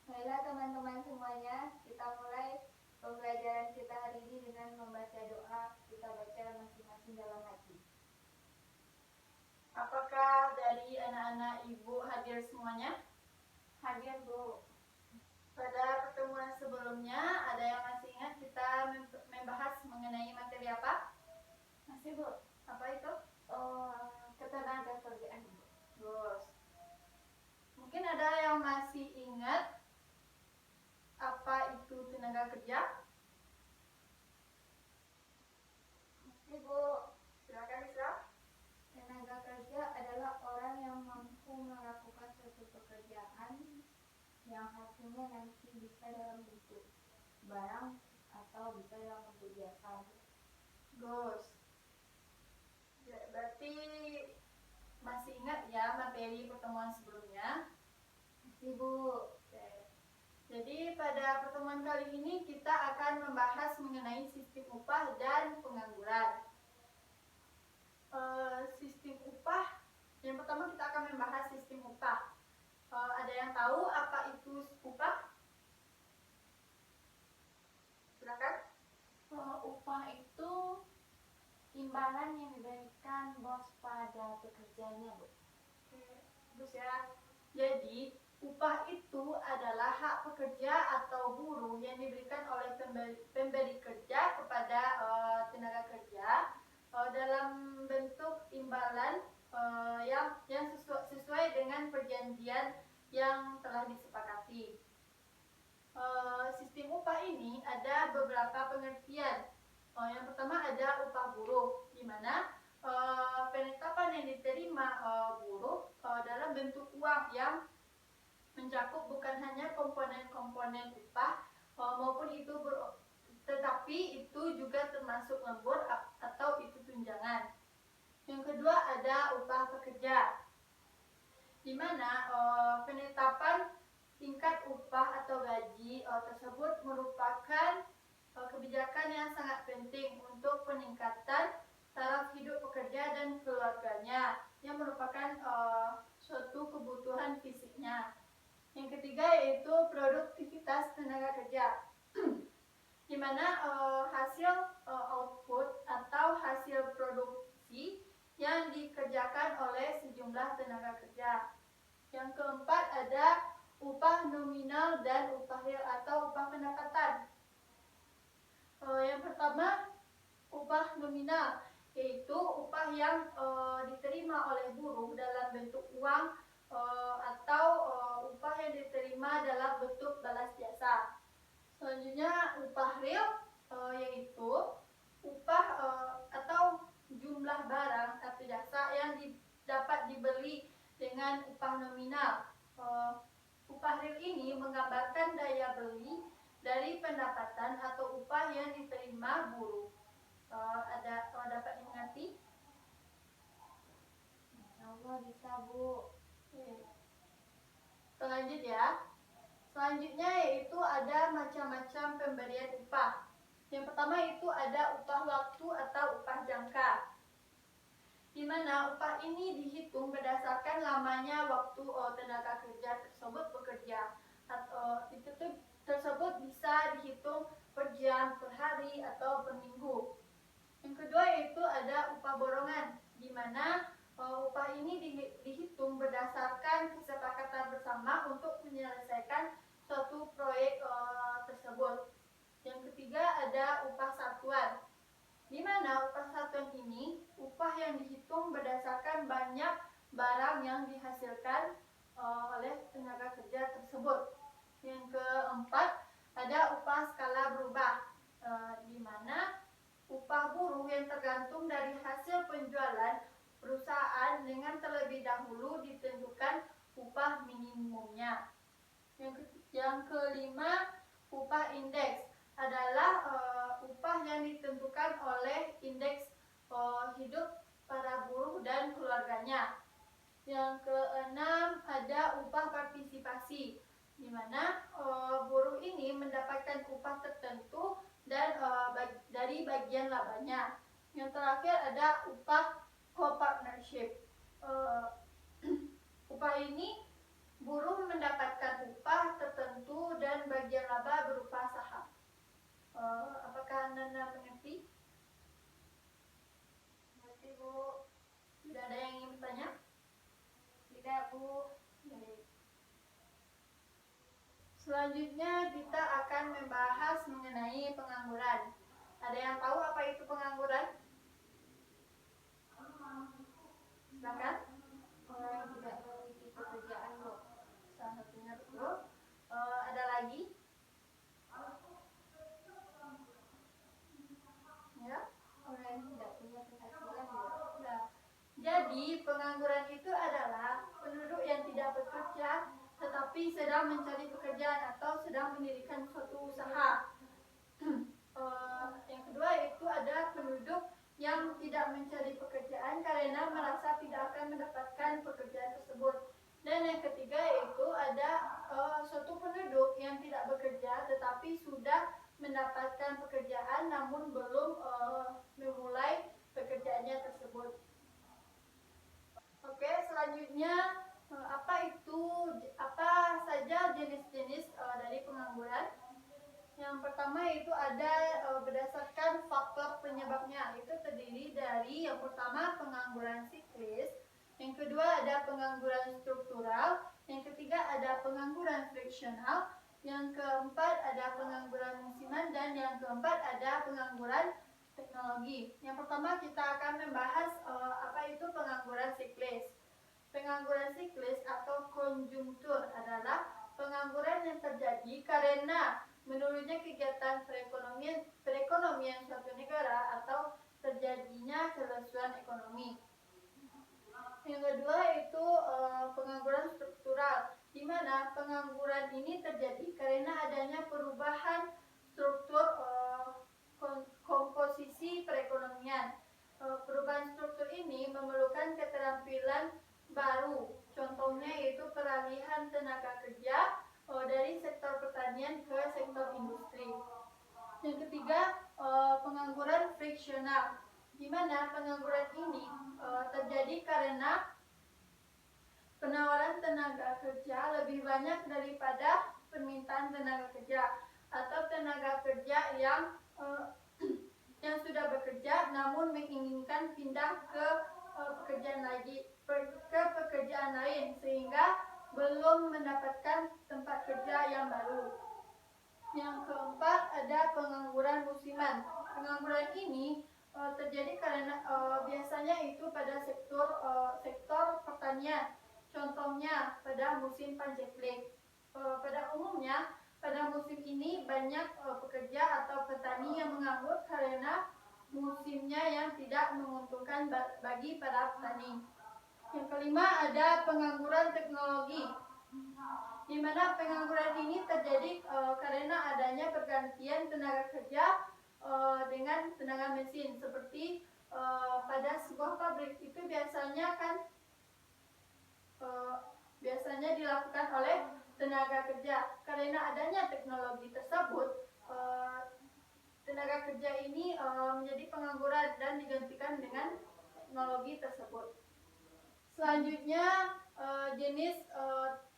Baiklah teman-teman semuanya, kita mulai pembelajaran kita hari ini dengan membaca doa. Kita baca masing-masing dalam hati. Apakah dari anak-anak ibu hadir semuanya? Hadir, Bu. Pada pertemuan sebelumnya, ada yang masih ingat kita membahas mengenai materi apa? Masih, Bu. Apa itu? Ketenaga kerjaan, Bu. Bagus. Mungkin ada yang masih ingat apa itu tenaga kerja? Masih, Bu. Silakan Isra. Tenaga kerja adalah orang yang mampu melakukan suatu pekerjaan yang hasilnya nanti bisa dalam bentuk barang atau bisa dalam bentuk jasa. Bagus. Berarti masih ingat ya materi pertemuan sebelumnya? Masih, Bu. Jadi pada pertemuan kali ini kita akan membahas mengenai sistem upah dan pengangguran. Sistem upah, yang pertama kita akan membahas sistem upah. Ada yang tahu apa itu upah? Silakan. Upah itu imbalan yang diberikan bos pada pekerjanya, Bu. Terus ya. Jadi upah itu adalah hak pekerja atau buruh yang diberikan oleh pemberi kerja kepada tenaga kerja dalam bentuk imbalan yang sesuai dengan perjanjian yang telah disepakati. Sistem upah ini ada beberapa pengertian. Yang pertama ada upah buruh, di mana penetapan yang diterima buruh dalam bentuk uang yang mencakup bukan hanya komponen-komponen upah maupun itu tetapi itu juga termasuk lembur atau itu tunjangan. Yang kedua ada upah pekerja, di mana penetapan tingkat upah atau gaji tersebut merupakan kebijakan yang sangat penting untuk peningkatan taraf hidup pekerja dan keluarganya yang merupakan suatu kebutuhan fisiknya. Yang ketiga yaitu produktivitas tenaga kerja, di mana hasil output atau hasil produksi yang dikerjakan oleh sejumlah tenaga kerja. Yang keempat ada upah nominal dan upah real atau upah pendapatan. Yang pertama upah nominal, yaitu upah yang diterima oleh buruh dalam bentuk uang atau upah yang diterima dalam bentuk balas jasa. Selanjutnya upah real, yaitu upah atau jumlah barang atau jasa yang dapat dibeli dengan upah nominal. Upah real ini menggambarkan daya beli dari pendapatan atau upah yang diterima buruh. Dapat dimengerti? Insyaallah bisa, Bu. Selanjutnya yaitu ada macam-macam pemberian upah. Yang pertama itu ada upah waktu atau upah jangka, di mana upah ini dihitung berdasarkan lamanya waktu tenaga kerja tersebut bekerja. Itu tersebut bisa dihitung per jam, per hari, atau per minggu. Yang kedua yaitu ada upah borongan, di mana upah ini dihitung berdasarkan kesepakatan bersama untuk menyelesaikan suatu proyek tersebut. Yang ketiga ada upah satuan, di mana upah satuan ini upah yang dihitung berdasarkan banyak barang yang dihasilkan oleh tenaga kerja tersebut. Yang keempat ada upah skala berubah, di mana upah buruh yang tergantung dari hasil penjualan perusahaan dengan terlebih dahulu ditentukan upah minimumnya. Yang kelima upah indeks adalah upah yang ditentukan oleh indeks hidup para buruh dan keluarganya. Yang keenam ada upah partisipasi, di mana buruh ini mendapatkan upah tertentu dan dari bagian labanya. Yang terakhir ada upah co-partnership. Upah ini buruh mendapatkan upah tertentu mendapatkan bagian laba berupa saham. Apakah Nana mengerti? Mengerti, Bu. Tidak ada yang ingin bertanya? Tidak, Bu. Baik. Selanjutnya kita akan membahas mengenai pengangguran. Ada yang tahu apa itu pengangguran? Silakan. Orang yang tidak memiliki pekerjaan, Bu. Salah satunya betul. Ada lagi? Ya. Orang yang tidak punya penghasilan, Bu. Nah, jadi pengangguran itu adalah penduduk yang tidak bekerja tetapi sedang mencari pekerjaan atau sedang mendirikan suatu usaha. Yang kedua itu ada penduduk yang tidak mencari pekerjaan karena merasa tidak akan mendapatkan pekerjaan tersebut. Dan yang ketiga itu ada suatu penduduk yang tidak bekerja tetapi sudah mendapatkan pekerjaan namun belum memulai pekerjaannya tersebut. Oke, selanjutnya apa saja jenis-jenis dari pengangguran? Yang pertama itu ada berdasarkan faktor penyebabnya, itu terdiri dari yang pertama pengangguran siklis, yang kedua ada pengangguran struktural, yang ketiga ada pengangguran friksional, yang keempat ada pengangguran musiman, dan yang keempat ada pengangguran teknologi. Yang pertama kita akan membahas apa itu pengangguran siklis. Pengangguran siklis atau konjungtur adalah pengangguran yang terjadi karena menurunnya kegiatan perekonomian suatu negara atau terjadinya kelesuan ekonomi. Yang kedua itu pengangguran struktural, di mana pengangguran ini terjadi karena adanya perubahan struktur komposisi perekonomian. Perubahan struktur ini memerlukan keterampilan baru, contohnya yaitu peralihan tenaga kerja dari sektor pertanian ke sektor industri. Yang ketiga, pengangguran friksional, di mana pengangguran ini terjadi karena penawaran tenaga kerja lebih banyak daripada permintaan tenaga kerja, atau tenaga kerja yang sudah bekerja namun menginginkan pindah ke pekerjaan lain sehingga belum mendapatkan tempat kerja yang baru. Yang keempat ada pengangguran musiman. Pengangguran ini terjadi karena biasanya itu pada sektor pertanian. Contohnya pada musim paceklik. Pada umumnya pada musim ini banyak pekerja atau petani yang menganggur karena musimnya yang tidak menguntungkan bagi para petani. Yang kelima ada pengangguran teknologi, di mana pengangguran ini terjadi karena adanya pergantian tenaga kerja dengan tenaga mesin, seperti pada sebuah pabrik itu biasanya dilakukan oleh tenaga kerja. Karena adanya teknologi tersebut, tenaga kerja ini menjadi pengangguran dan digantikan dengan teknologi tersebut. Selanjutnya jenis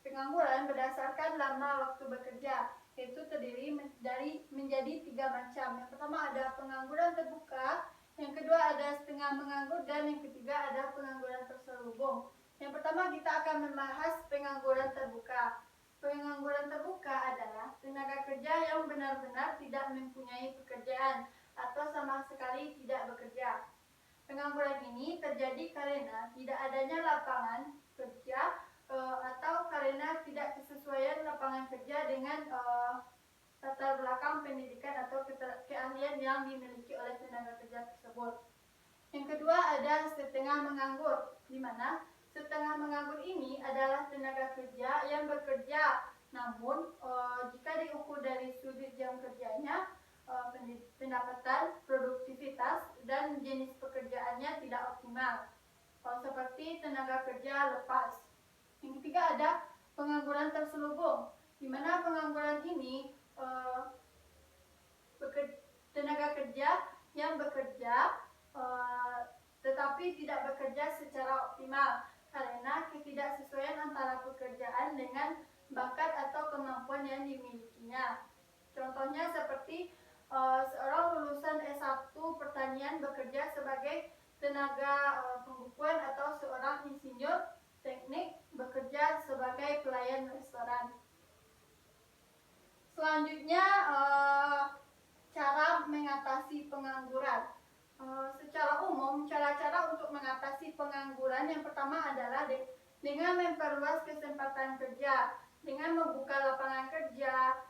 pengangguran berdasarkan lama waktu bekerja, yaitu terdiri menjadi 3 macam. Yang pertama ada pengangguran terbuka, yang kedua ada setengah menganggur, dan yang ketiga ada pengangguran terselubung. Yang pertama kita akan membahas pengangguran terbuka. Pengangguran terbuka adalah tenaga kerja yang benar-benar tidak mempunyai pekerjaan atau sama sekali tidak bekerja. Pengangguran ini terjadi karena tidak adanya lapangan kerja atau karena tidak kesesuaian lapangan kerja dengan latar belakang pendidikan atau keahlian yang dimiliki oleh tenaga kerja tersebut. Yang kedua ada setengah menganggur, di mana setengah menganggur ini adalah tenaga kerja yang bekerja, namun jika diukur dari sudut jam kerjanya, pendapatan, produktivitas, dan jenis pekerjaannya tidak optimal, seperti tenaga kerja lepas. Yang ketiga ada pengangguran terselubung, di mana pengangguran ini tenaga kerja yang bekerja tetapi tidak bekerja secara optimal karena ketidaksesuaian antara pekerjaan dengan bakat atau kemampuan yang dimilikinya. Contohnya seperti seorang lulusan S1 pertanian bekerja sebagai tenaga pembukuan atau seorang insinyur teknik bekerja sebagai pelayan restoran. Selanjutnya cara mengatasi pengangguran. Secara umum, cara-cara untuk mengatasi pengangguran yang pertama adalah dengan memperluas kesempatan kerja, dengan membuka lapangan kerja,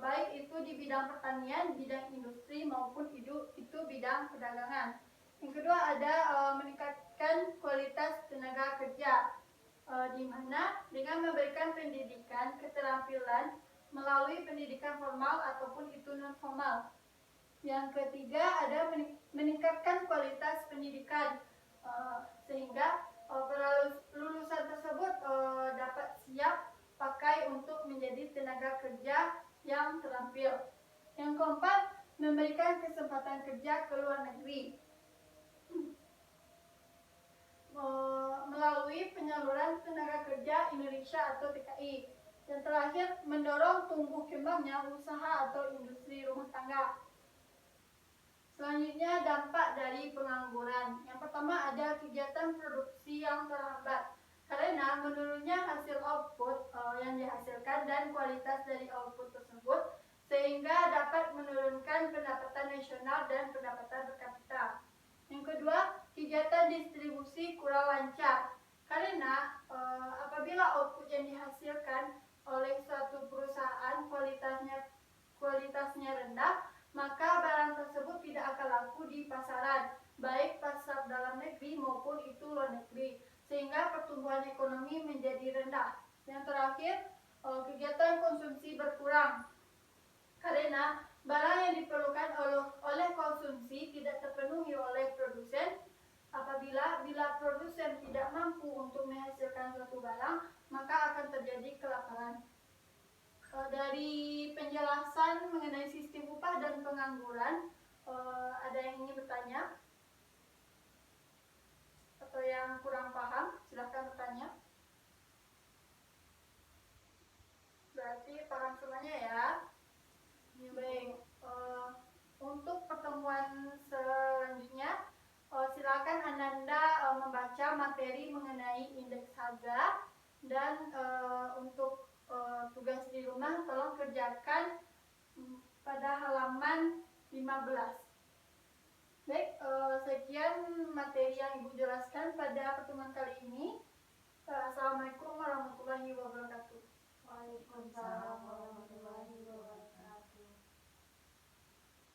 baik itu di bidang pertanian, bidang industri maupun itu bidang perdagangan. Yang kedua ada meningkatkan kualitas tenaga kerja, di mana dengan memberikan pendidikan keterampilan melalui pendidikan formal ataupun itu non formal. Yang ketiga ada meningkatkan kualitas pendidikan, sehingga lulusan tersebut dapat siap pakai untuk menjadi tenaga kerja yang terampil. Yang keempat, memberikan kesempatan kerja ke luar negeri melalui penyaluran tenaga kerja Indonesia atau TKI. Dan terakhir, mendorong tumbuh kembangnya usaha atau industri rumah tangga. Selanjutnya, dampak dari pengangguran. Yang pertama ada kegiatan produksi yang terhambat karena menurunnya hasil output yang dihasilkan dan kualitas dari output tersebut, sehingga dapat menurunkan pendapatan nasional dan pendapatan per kapita. Yang kedua, kegiatan distribusi kurang lancar karena apabila output yang dihasilkan oleh suatu perusahaan kualitasnya rendah, maka barang tersebut tidak akan laku di pasaran, baik pasar dalam negeri maupun itu luar negeri, sehingga pertumbuhan ekonomi menjadi rendah. Yang terakhir, kegiatan konsumsi berkurang karena barang yang diperlukan oleh konsumsi tidak terpenuhi oleh produsen. Bila produsen tidak mampu untuk menghasilkan suatu barang, maka akan terjadi kelaparan. Dari penjelasan mengenai sistem upah dan pengangguran, ada yang ingin bertanya atau yang kurang paham, silahkan bertanya. Berarti paham semuanya ya. Baik, untuk pertemuan selanjutnya silakan Ananda membaca materi mengenai indeks harga, dan untuk tugas di rumah tolong kerjakan pada halaman 15. Baik, sekian materi yang Ibu jelaskan pada pertemuan kali ini. Assalamualaikum warahmatullahi wabarakatuh. Waalaikumsalam warahmatullahi wabarakatuh.